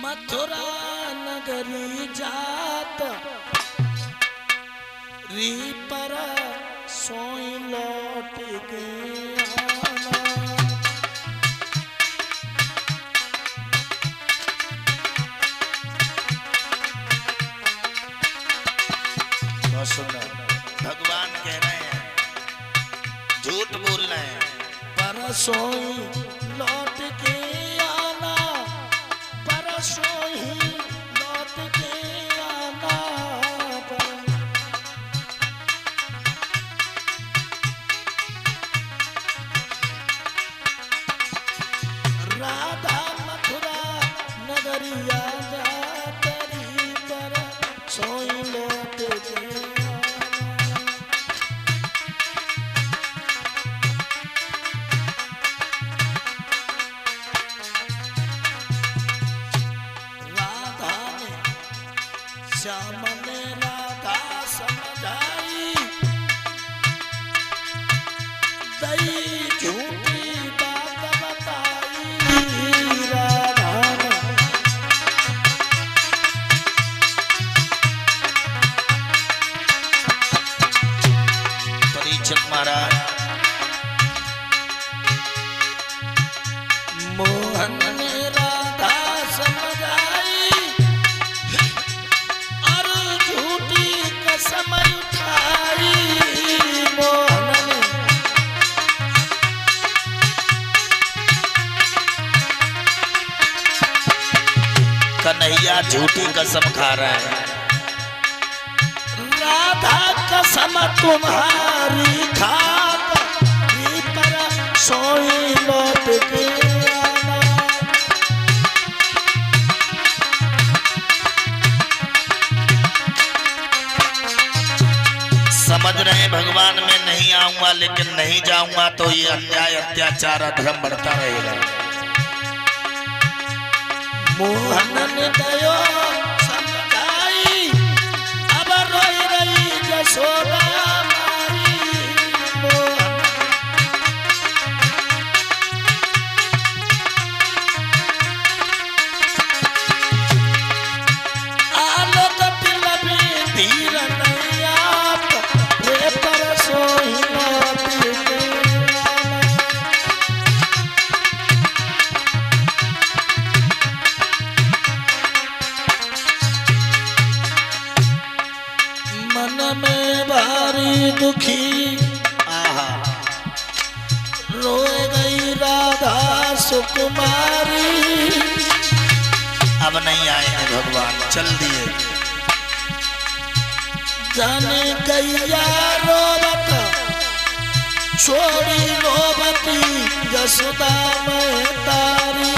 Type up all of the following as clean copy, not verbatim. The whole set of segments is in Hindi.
मथुरा नगरी जात री पर सोई लौट गया। भगवान कह रहे हैं झूठ बोल रहे हैं। परसों लौट के आना, परसों ही लौट के आना। राधा मथुरा नगरिया जातरी परसों लौट के श्याम ने राधा समझाई, दई झूठी बात बताई। राधा ने परीक्षित महाराज मोहन ने राधा समझाई, समय उठाई। मोहन ने कन्हैया झूठी कसम खा रहा है। राधा कसम तुम्हारी खाकर पर सोई लौट के आना। समझ रहे हैं भगवान मैं नहीं आऊंगा, लेकिन नहीं जाऊंगा तो ये अन्याय अत्याचार अधर्म बढ़ता रहेगा। मोहन ने दयो समझाई, अब रोई रही यशोदा मारी। मोहन आलोक तिल में धीर नहीं आप, वे परसों ही लौट के आना। मन में भारी दुखी रोए गई राधा सुकुमारी। अब नहीं आएंगे भगवान, चल दिए। जाने गैया रोबत छोड़ी रोबती यशोदा में तारी।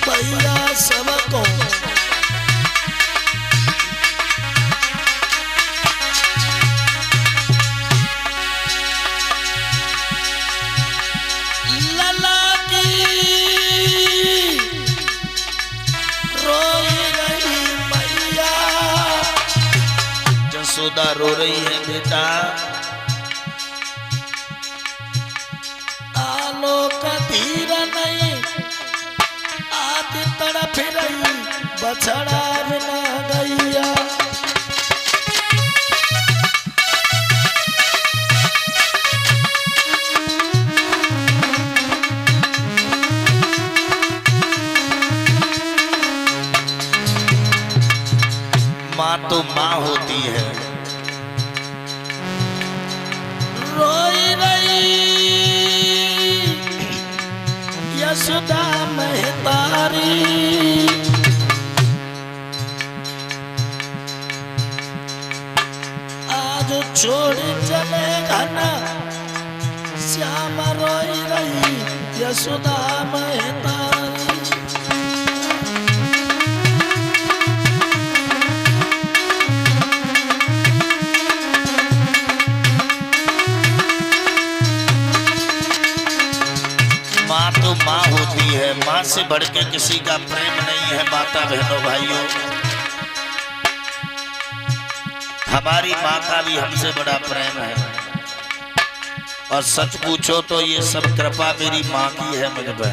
भैया सबको लला की रोई रही मैया। यशोदा रो रही है बेटा। आलोक धीर नहीं आदि तड़फ रही बछड़ा बिना गैया। माँ तो माँ होती है। रोई रही यशोदा महतारी। आज छोड़ चले घना श्याम रोई रही यशोदा महतारी। माँ तो माँ होती है, माँ से बढ़ के किसी का प्रेम नहीं है। माता बहनों भाइयों, हमारी माँ का भी हमसे बड़ा प्रेम है। और सच पूछो तो ये सब कृपा मेरी माँ की है मुझ पर।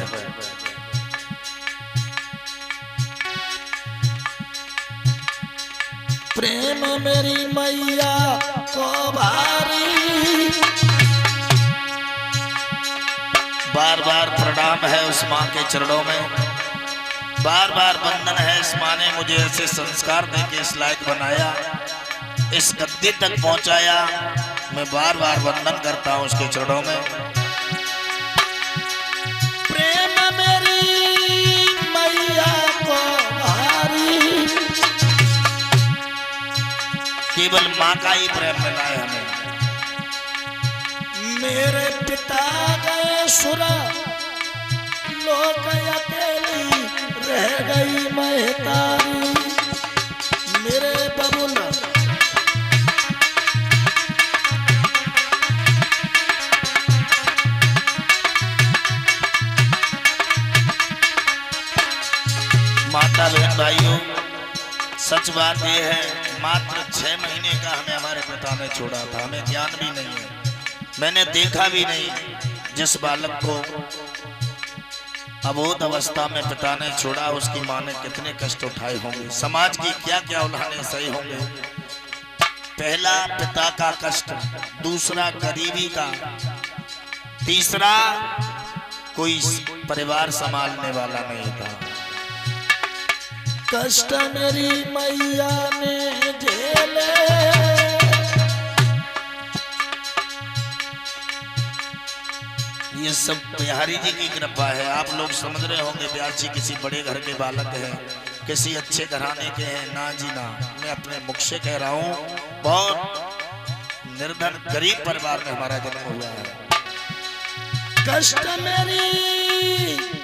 प्रेम मेरी मैया को भारी। बार बार प्रणाम है उस माँ के चरणों में, बार बार वंदन है। इस माँ ने मुझे ऐसे संस्कार देके इस लायक बनाया, इस गद्दी तक पहुंचाया। मैं बार बार वंदन करता हूं उसके चरणों में। प्रेम मेरी मैया को भारी, केवल माँ का ही प्रेम मिला है हमें। मेरे पिता गए सुरा, लोग अकेली रह गई मैं तारी। मेरे बबुल माता बहन भाइयों, सच बात यह है, मात्र 6 महीने का हमें हमारे पिता ने छोड़ा था। हमें ज्ञान भी नहीं है, मैंने देखा भी नहीं जिस बालक को अबोध अवस्था में पिता ने छोड़ा, उसकी माँ ने कितने कष्ट उठाए होंगे, समाज की क्या क्या उल्हाने सही होंगे। पहला पिता का कष्ट, दूसरा गरीबी का, तीसरा कोई परिवार संभालने वाला नहीं था। कष्ट मेरी मैया ने झेले, ये सब बिहारी जी की कृपा है। आप लोग समझ रहे होंगे ब्यास जी किसी बड़े घर के बालक हैं, किसी अच्छे घराने के हैं। ना जी ना, मैं अपने मुख से कह रहा हूँ, बहुत निर्धन गरीब परिवार में हमारा जन्म हुआ है। कष्ट मेरी